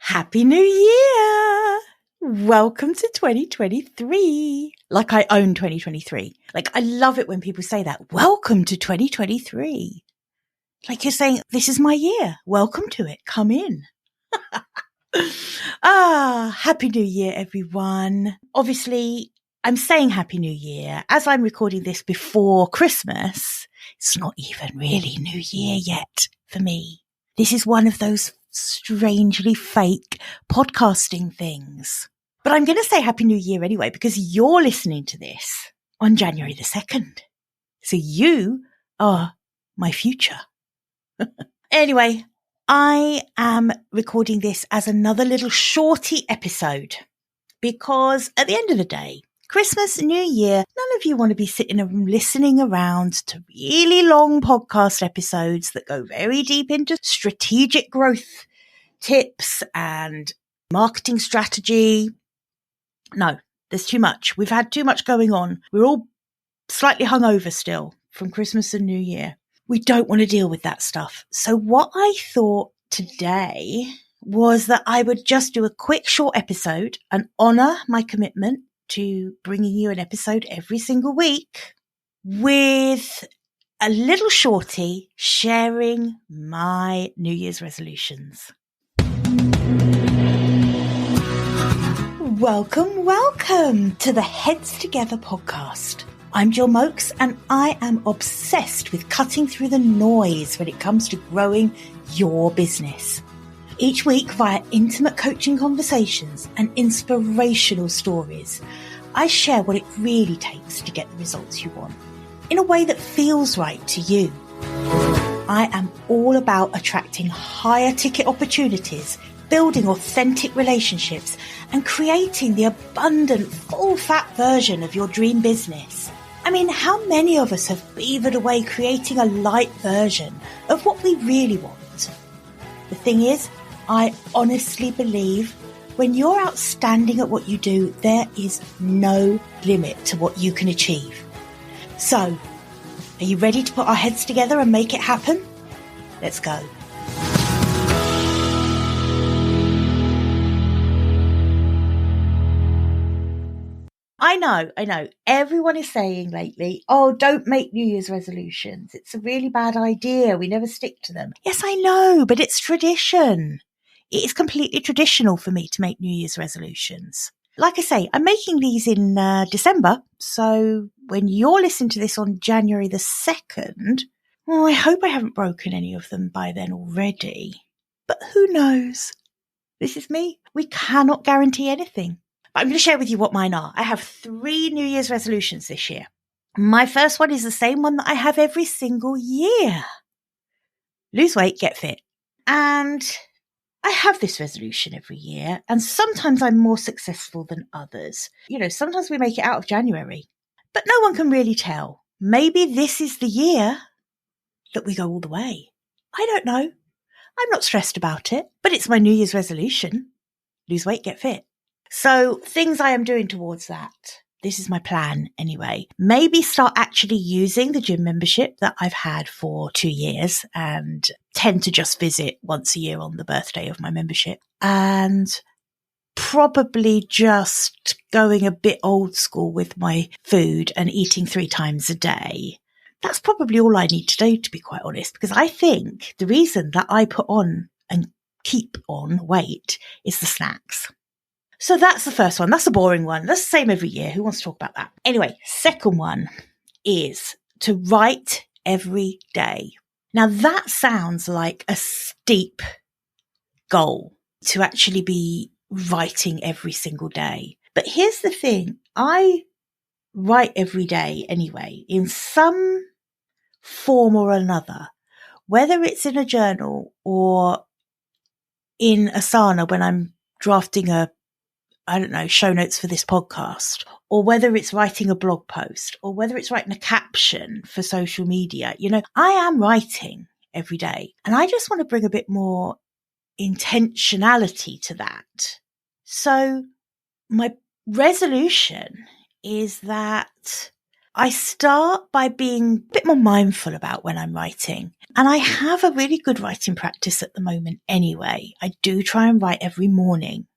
Happy New Year! Welcome to 2023. Like I own 2023. Like I love it when people say that. Welcome to 2023. Like you're saying, this is my year. Welcome to it. Come in. Happy New Year, everyone. Obviously, I'm saying Happy New Year as I'm recording this before Christmas. It's not even really New Year yet for me. This is one of those strangely fake podcasting things. But I'm going to say Happy New Year anyway, because you're listening to this on January the 2nd. So you are my future. Anyway, I am recording this as another little shorty episode because at the end of the day, Christmas, New Year, none of you want to be sitting and listening around to really long podcast episodes that go very deep into strategic growth tips and marketing strategy. No, there's too much. We've had too much going on. We're all slightly hungover still from Christmas and New Year. We don't want to deal with that stuff. So what I thought today was that I would just do a quick short episode and honor my commitment to bringing you an episode every single week with a little shorty sharing my New Year's resolutions. Welcome to the Heads Together podcast. I'm Jill Mokes and I am obsessed with cutting through the noise when it comes to growing your business. Each week, via intimate coaching conversations and inspirational stories, I share what it really takes to get the results you want in a way that feels right to you. I am all about attracting higher ticket opportunities, building authentic relationships, and creating the abundant, full-fat version of your dream business. I mean, how many of us have beavered away creating a light version of what we really want? The thing is, I honestly believe when you're outstanding at what you do, there is no limit to what you can achieve. So, are you ready to put our heads together and make it happen? Let's go. I know. Everyone is saying lately, oh, don't make New Year's resolutions. It's a really bad idea. We never stick to them. Yes, I know, but it's tradition. It is completely traditional for me to make New Year's resolutions. Like I say, I'm making these in December. So when you're listening to this on January the 2nd, I hope I haven't broken any of them by then already. But who knows? This is me. We cannot guarantee anything. But I'm going to share with you what mine are. I have 3 New Year's resolutions this year. My first one is the same one that I have every single year. Lose weight, get fit. And I have this resolution every year, and sometimes I'm more successful than others. You know, sometimes we make it out of January, but no one can really tell. Maybe this is the year that we go all the way. I don't know. I'm not stressed about it, but it's my New Year's resolution. Lose weight, get fit. So things I am doing towards that. This is my plan anyway. Maybe start actually using the gym membership that I've had for 2 years and tend to just visit once a year on the birthday of my membership. And probably just going a bit old school with my food and eating 3 times a day. That's probably all I need to do, to be quite honest, because I think the reason that I put on and keep on weight is the snacks. So that's the first one. That's a boring one. That's the same every year. Who wants to talk about that? Anyway, second one is to write every day. Now that sounds like a steep goal to actually be writing every single day. But here's the thing. I write every day anyway, in some form or another, whether it's in a journal or in Asana when I'm drafting show notes for this podcast, or whether it's writing a blog post, or whether it's writing a caption for social media. You know, I am writing every day, and I just want to bring a bit more intentionality to that. So my resolution is that I start by being a bit more mindful about when I'm writing. And I have a really good writing practice at the moment anyway. I do try and write every morning.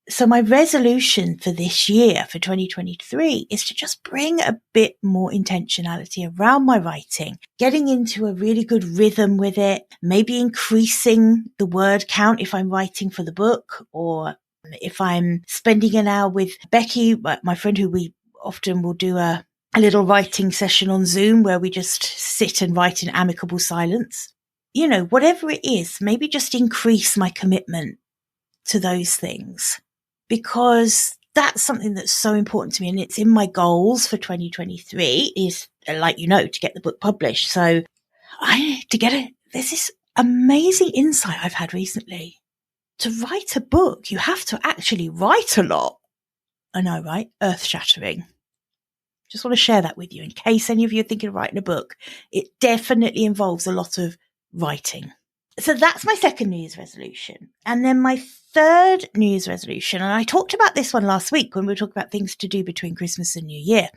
So my resolution for this year, for 2023, is to just bring a bit more intentionality around my writing, getting into a really good rhythm with it, maybe increasing the word count if I'm writing for the book, or if I'm spending an hour with Becky, my friend who we often will do a little writing session on Zoom where we just sit and write in amicable silence. You know, whatever it is, maybe just increase my commitment to those things, because that's something that's so important to me. And it's in my goals for 2023 is, like, you know, to get the book published. So there's this amazing insight I've had recently. To write a book, you have to actually write a lot. I know, right? Earth-shattering. Just want to share that with you in case any of you are thinking of writing a book. It definitely involves a lot of writing. So that's my second New Year's resolution. And then my third New Year's resolution, and I talked about this one last week when we were talking about things to do between Christmas and New Year.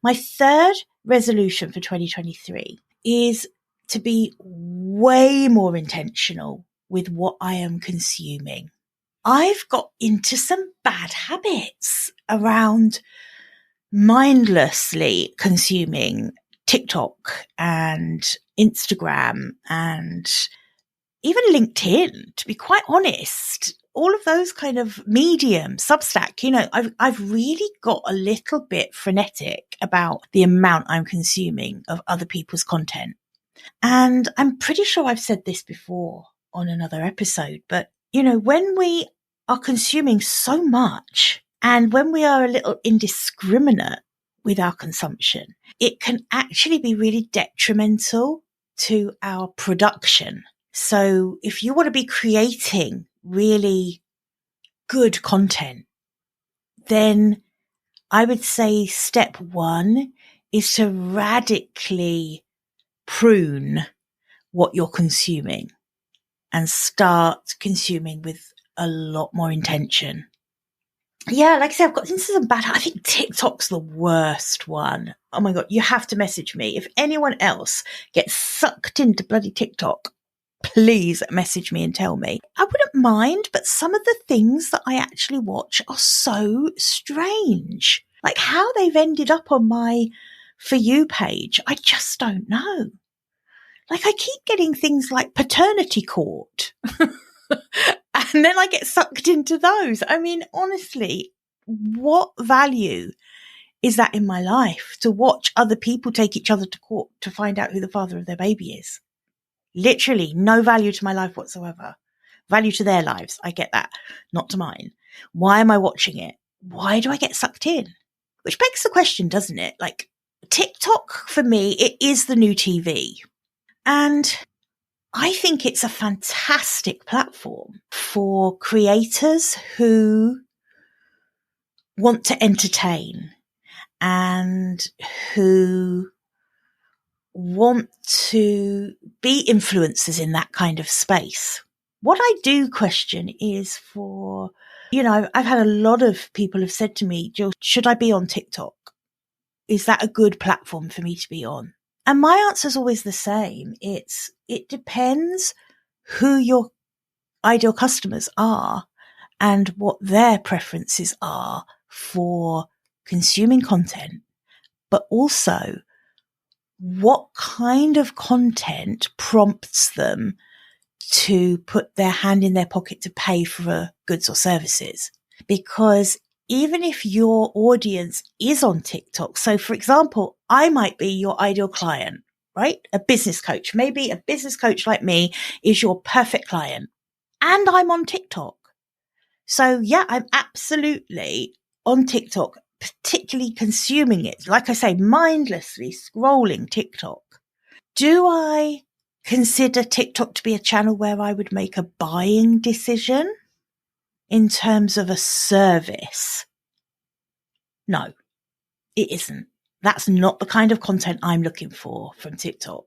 My third resolution for 2023 is to be way more intentional with what I am consuming. I've got into some bad habits around mindlessly consuming TikTok and Instagram and even LinkedIn, to be quite honest. All of those kind of medium, Substack, you know, I've really got a little bit frenetic about the amount I'm consuming of other people's content. And I'm pretty sure I've said this before on another episode, but, you know, when we are consuming so much and when we are a little indiscriminate with our consumption, it can actually be really detrimental to our production. So if you want to be creating really good content, then I would say step one is to radically prune what you're consuming and start consuming with a lot more intention. Yeah, like I said, I've got into some bad. I think TikTok's the worst one. Oh my God, you have to message me. If anyone else gets sucked into bloody TikTok, please message me and tell me. I wouldn't mind, but some of the things that I actually watch are so strange. Like how they've ended up on my For You page, I just don't know. Like I keep getting things like paternity court. And then I get sucked into those. I mean, honestly, what value is that in my life to watch other people take each other to court to find out who the father of their baby is? Literally no value to my life whatsoever. Value to their lives. I get that. Not to mine. Why am I watching it? Why do I get sucked in? Which begs the question, doesn't it? Like TikTok for me, it is the new TV. And I think it's a fantastic platform for creators who want to entertain and who want to be influencers in that kind of space. What I do question is for, you know, I've had a lot of people have said to me, Jill, should I be on TikTok? Is that a good platform for me to be on? And my answer is always the same. It depends who your ideal customers are and what their preferences are for consuming content, but also what kind of content prompts them to put their hand in their pocket to pay for goods or services. Because even if your audience is on TikTok, so for example, I might be your ideal client, right? A business coach. Maybe a business coach like me is your perfect client. And I'm on TikTok. So yeah, I'm absolutely on TikTok, particularly consuming it. Like I say, mindlessly scrolling TikTok. Do I consider TikTok to be a channel where I would make a buying decision in terms of a service? No, it isn't. That's not the kind of content I'm looking for from TikTok.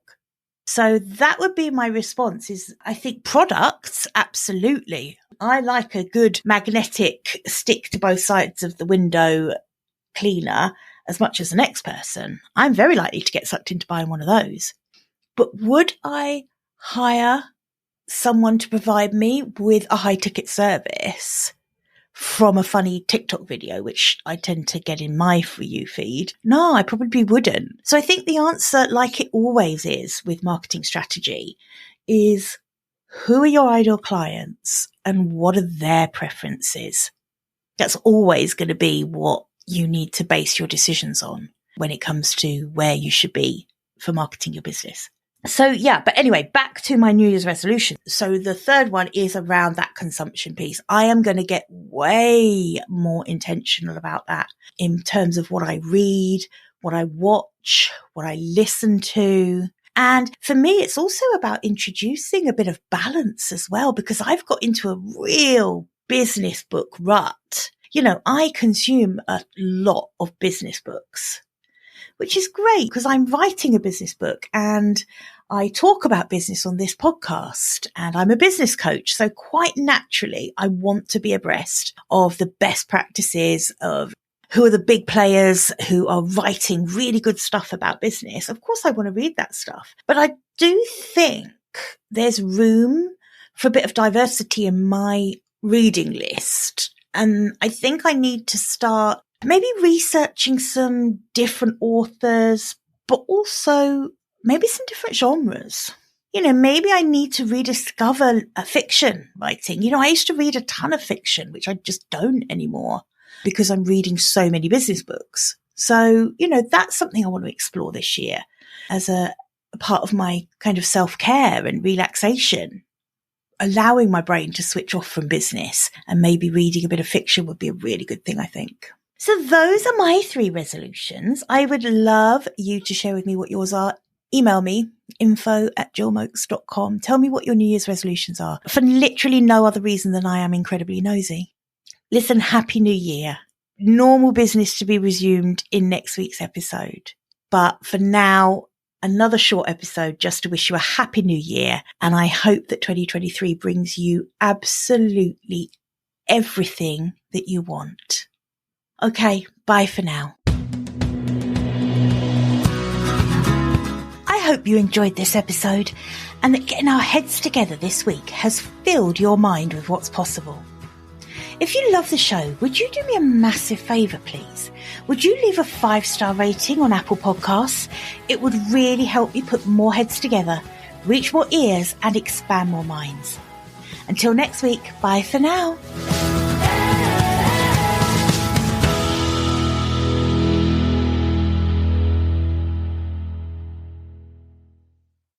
So that would be my response is, I think products, absolutely. I like a good magnetic stick to both sides of the window cleaner as much as the next person, I'm very likely to get sucked into buying one of those. But would I hire someone to provide me with a high ticket service from a funny TikTok video, which I tend to get in my For You feed? No, I probably wouldn't. So I think the answer, like it always is with marketing strategy, is who are your ideal clients and what are their preferences? That's always going to be what you need to base your decisions on when it comes to where you should be for marketing your business. So yeah, but anyway, back to my New Year's resolution. So the third one is around that consumption piece. I am going to get way more intentional about that in terms of what I read, what I watch, what I listen to. And for me, it's also about introducing a bit of balance as well, because I've got into a real business book rut. You know, I consume a lot of business books, which is great because I'm writing a business book and I talk about business on this podcast and I'm a business coach. So quite naturally, I want to be abreast of the best practices of who are the big players who are writing really good stuff about business. Of course, I want to read that stuff, but I do think there's room for a bit of diversity in my reading list. And I think I need to start maybe researching some different authors, but also maybe some different genres. You know, maybe I need to rediscover fiction writing. You know, I used to read a ton of fiction, which I just don't anymore because I'm reading so many business books. So, you know, that's something I want to explore this year as a part of my kind of self-care and relaxation. Allowing my brain to switch off from business and maybe reading a bit of fiction would be a really good thing, I think. So those are my 3 resolutions. I would love you to share with me what yours are. Email me, info@jillmoakes.com. Tell me what your New Year's resolutions are for literally no other reason than I am incredibly nosy. Listen, Happy New Year. Normal business to be resumed in next week's episode. But for now, another short episode just to wish you a Happy New Year. And I hope that 2023 brings you absolutely everything that you want. Okay, bye for now. I hope you enjoyed this episode and that getting our heads together this week has filled your mind with what's possible. If you love the show, would you do me a massive favour, please? Would you leave a 5-star rating on Apple Podcasts? It would really help me put more heads together, reach more ears and expand more minds. Until next week, bye for now.